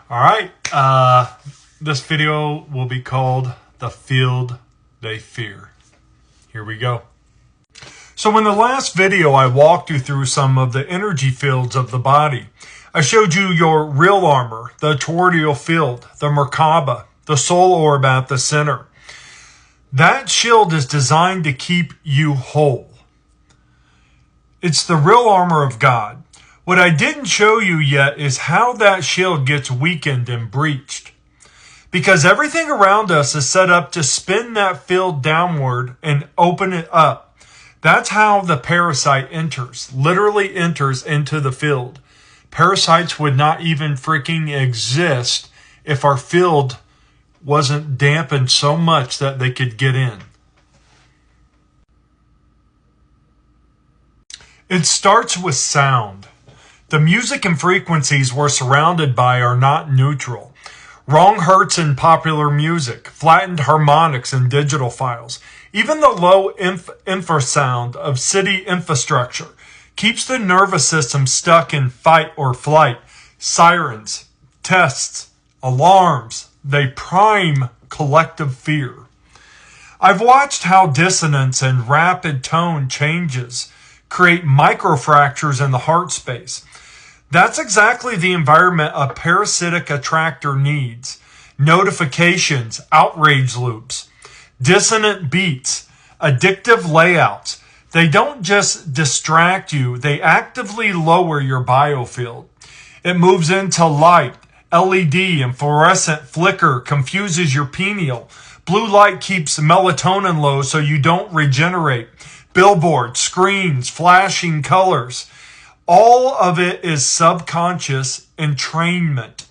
All right. This video will be called The Field They Fear. Here we go. So in the last video, I walked you through some of the energy fields of the body. I showed you your real armor, the toroidal field, the Merkaba, the soul orb at the center. That shield is designed to keep you whole. It's the real armor of God. What I didn't show you yet is how that shield gets weakened and breached. Because everything around us is set up to spin that field downward and open it up. That's how the parasite enters, literally enters into the field. Parasites would not even freaking exist if our field wasn't dampened so much that they could get in. It starts with sound. The music and frequencies we're surrounded by are not neutral. Wrong hertz in popular music, flattened harmonics in digital files, even the low infrasound of city infrastructure keeps the nervous system stuck in fight or flight. Sirens, tests, alarms, they prime collective fear. I've watched how dissonance and rapid tone changes create microfractures in the heart space. That's exactly the environment a parasitic attractor needs. Notifications, outrage loops, dissonant beats, addictive layouts. They don't just distract you, they actively lower your biofield. It moves into light, LED and fluorescent flicker confuses your pineal. Blue light keeps melatonin low so you don't regenerate. Billboards, screens, flashing colors. All of it is subconscious entrainment.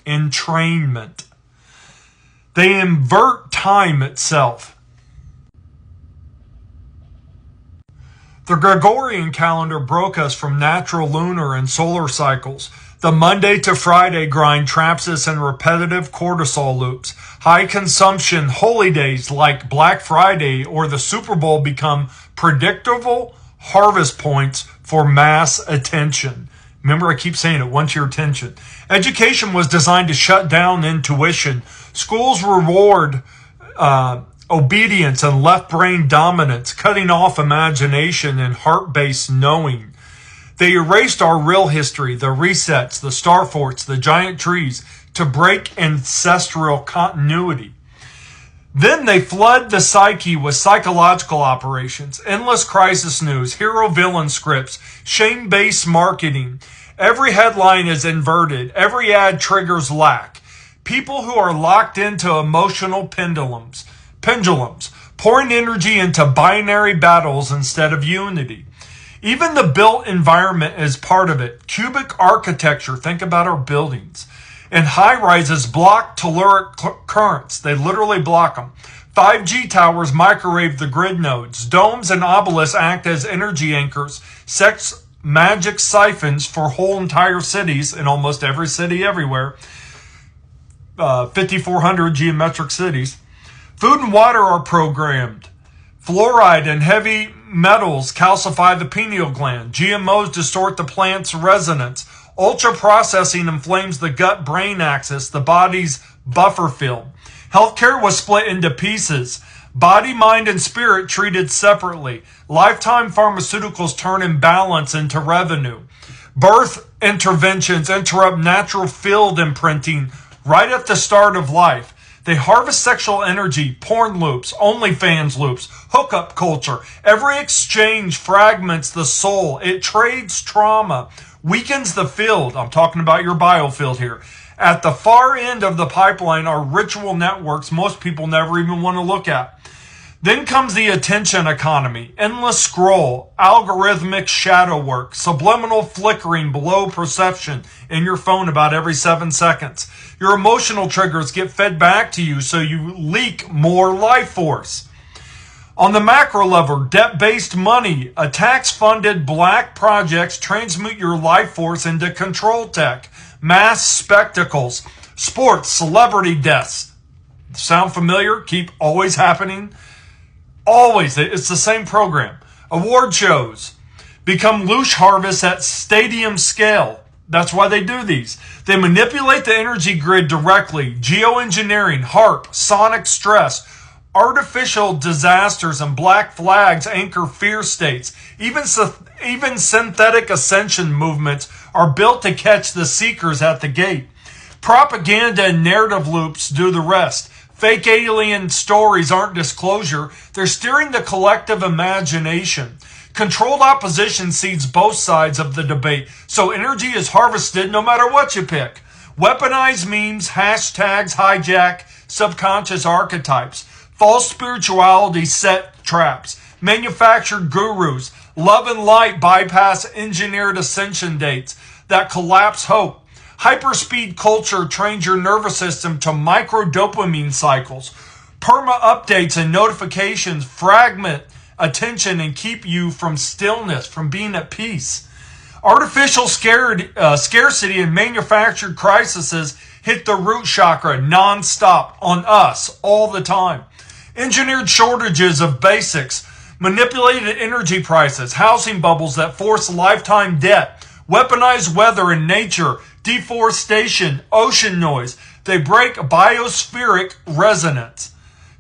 They invert time itself. The Gregorian calendar broke us from natural lunar and solar cycles. The Monday to Friday grind traps us in repetitive cortisol loops. High consumption holy days like Black Friday or the Super Bowl become predictable harvest points for mass attention. Remember, I keep saying it, want your attention. Education was designed to shut down intuition. Schools reward obedience and left brain dominance, cutting off imagination and heart-based knowing. They erased our real history, the resets, the star forts, the giant trees, to break ancestral continuity. Then they flood the psyche with psychological operations, endless crisis news, hero-villain scripts, shame-based marketing. Every headline is inverted. Every ad triggers lack. People who are locked into emotional pendulums, pouring energy into binary battles instead of unity. Even the built environment is part of it. Cubic architecture, think about our buildings. And high-rises block telluric currents. They literally block them. 5G towers microwave the grid nodes. Domes and obelisks act as energy anchors. Sex magic siphons for whole entire cities in almost every city everywhere. 5,400 geometric cities. Food and water are programmed. Fluoride and heavy metals calcify the pineal gland. GMOs distort the plant's resonance. Ultra-processing inflames the gut-brain axis, the body's buffer field. Healthcare was split into pieces. Body, mind, and spirit treated separately. Lifetime pharmaceuticals turn imbalance into revenue. Birth interventions interrupt natural field imprinting right at the start of life. They harvest sexual energy, porn loops, OnlyFans loops, hookup culture. Every exchange fragments the soul. It trades trauma, weakens the field. I'm talking about your biofield here. At the far end of the pipeline are ritual networks most people never even want to look at. Then comes the attention economy, endless scroll, algorithmic shadow work, subliminal flickering below perception in your phone about every 7 seconds. Your emotional triggers get fed back to you so you leak more life force. On the macro level, debt-based money, tax-funded black projects transmute your life force into control tech, mass spectacles, sports, celebrity deaths. Sound familiar? Keep always happening. Always. It's the same program. Award shows become loosh harvests at stadium scale. That's why they do these. They manipulate the energy grid directly. Geoengineering, HARP, sonic stress, artificial disasters, and black flags anchor fear states. Even synthetic ascension movements are built to catch the seekers at the gate. Propaganda and narrative loops do the rest. Fake alien stories aren't disclosure. They're steering the collective imagination. Controlled opposition seeds both sides of the debate, so energy is harvested no matter what you pick. Weaponized memes, hashtags, hijack subconscious archetypes. False spirituality set traps. Manufactured gurus. Love and light bypass engineered ascension dates that collapse hope. Hyperspeed culture trains your nervous system to microdopamine cycles. Perma updates and notifications fragment attention and keep you from stillness, from being at peace. Artificial scarcity and manufactured crises hit the root chakra non-stop on us all the time. Engineered shortages of basics, manipulated energy prices, housing bubbles that force lifetime debt, weaponized weather and nature, deforestation, ocean noise. They break biospheric resonance.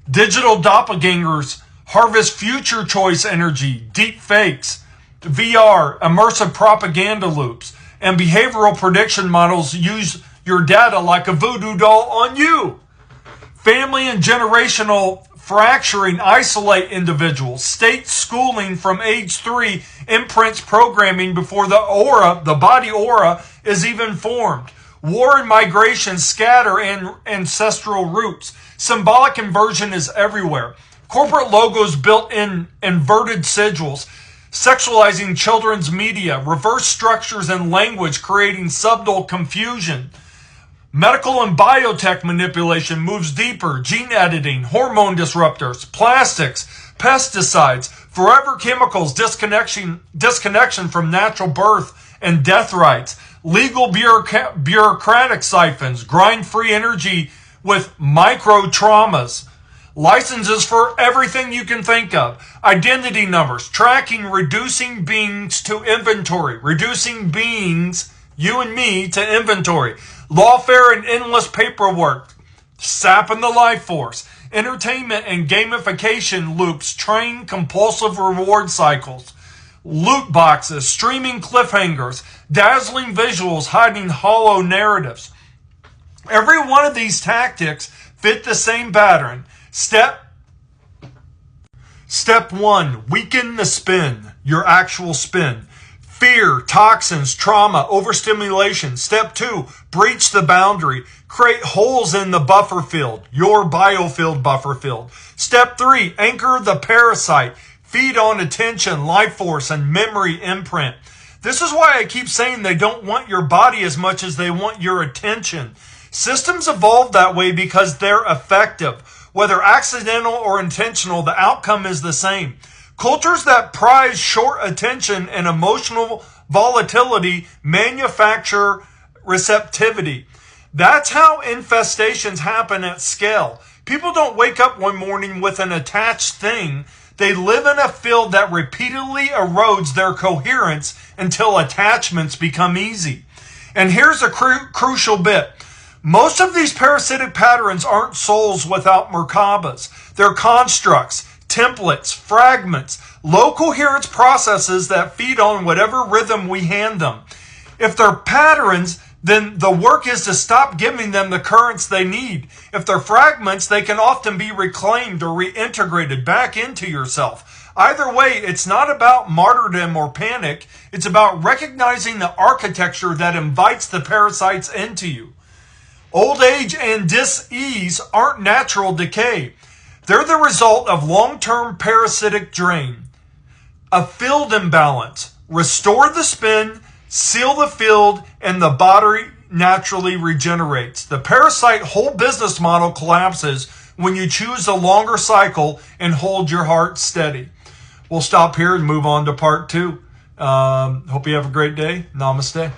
Digital doppelgangers harvest future choice energy, deep fakes, VR, immersive propaganda loops, and behavioral prediction models use your data like a voodoo doll on you. Family and generational fracturing isolate individuals. State schooling from age 3 imprints programming before the body aura, is even formed. War and migration scatter ancestral roots. Symbolic inversion is everywhere. Corporate logos built in inverted sigils, sexualizing children's media, reverse structures and language creating subtle confusion. Medical and biotech manipulation moves deeper. Gene editing, hormone disruptors, plastics, pesticides, forever chemicals, disconnection from natural birth and death rights, legal bureaucratic siphons, grind-free energy with micro traumas. Licenses for everything you can think of. Identity numbers, tracking, reducing beings to inventory. Reducing beings, you and me, to inventory. Lawfare and endless paperwork, sapping the life force. Entertainment and gamification loops train compulsive reward cycles. Loot boxes, streaming cliffhangers, dazzling visuals hiding hollow narratives. Every one of these tactics fit the same pattern. Step 1, weaken the spin, your actual spin. Fear, toxins, trauma, overstimulation. Step 2, breach the boundary. Create holes in the buffer field, your biofield buffer field. Step 3, anchor the parasite. Feed on attention, life force, and memory imprint. This is why I keep saying they don't want your body as much as they want your attention. Systems evolve that way because they're effective. Whether accidental or intentional, the outcome is the same. Cultures that prize short attention and emotional volatility manufacture receptivity. That's how infestations happen at scale. People don't wake up one morning with an attached thing. They live in a field that repeatedly erodes their coherence until attachments become easy. And here's a crucial bit. Most of these parasitic patterns aren't souls without Merkabas. They're constructs, templates, fragments, low coherence processes that feed on whatever rhythm we hand them. If they're patterns, then the work is to stop giving them the currents they need. If they're fragments, they can often be reclaimed or reintegrated back into yourself. Either way, it's not about martyrdom or panic. It's about recognizing the architecture that invites the parasites into you. Old age and dis-ease aren't natural decay. They're the result of long-term parasitic drain. A field imbalance. Restore the spin, seal the field, and the body naturally regenerates. The parasite whole business model collapses when you choose a longer cycle and hold your heart steady. We'll stop here and move on to part 2. Hope you have a great day. Namaste.